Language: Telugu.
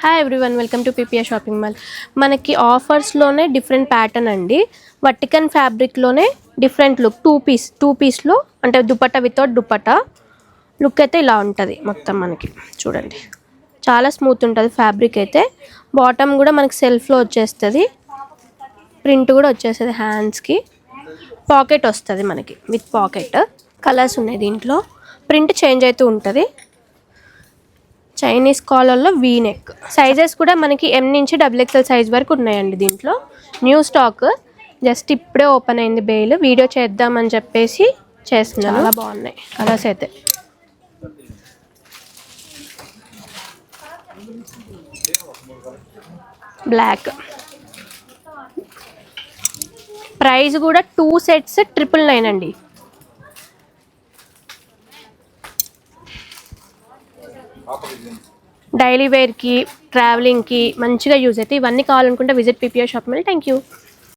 Hi everyone, welcome to PPR shopping mall. మనకి ఆఫర్స్లోనే డిఫరెంట్ ప్యాటర్న్ అండి. వర్టికన్ ఫ్యాబ్రిక్లోనే డిఫరెంట్ లుక్ టూ పీస్లో అంటే దుపట్టా వితౌట్ దుపట్టా లుక్ అయితే ఇలా ఉంటుంది. మొత్తం మనకి చూడండి, చాలా స్మూత్ ఉంటుంది ఫ్యాబ్రిక్ అయితే. బాటమ్ కూడా మనకి సెల్ఫ్లో వచ్చేస్తుంది, ప్రింట్ కూడా వచ్చేస్తుంది. హ్యాండ్స్కి పాకెట్ వస్తుంది మనకి, విత్ పాకెట్. కలర్స్ ఉన్నాయి దీంట్లో, ప్రింట్ చేంజ్ అవుతూ ఉంటుంది. చైనీస్ కాలర్లో వీ నెక్. సైజెస్ కూడా మనకి ఎం నుంచి XXL సైజ్ వరకు ఉన్నాయండి. దీంట్లో న్యూ స్టాక్, జస్ట్ ఇప్పుడే ఓపెన్ అయింది బేల్. వీడియో చేద్దామని చెప్పేసి చేస్తున్నాను. చాలా బాగున్నాయి కలర్స్ అయితే. బ్లాక్ ప్రైస్ కూడా 2 sets 999 అండి. డైలీ వేర్కి, ట్రావెలింగ్కి మంచిగా యూజ్ అవుతాయి. ఇవన్నీ కావాలనుకుంటే visit PPR shopping mall. Thank you.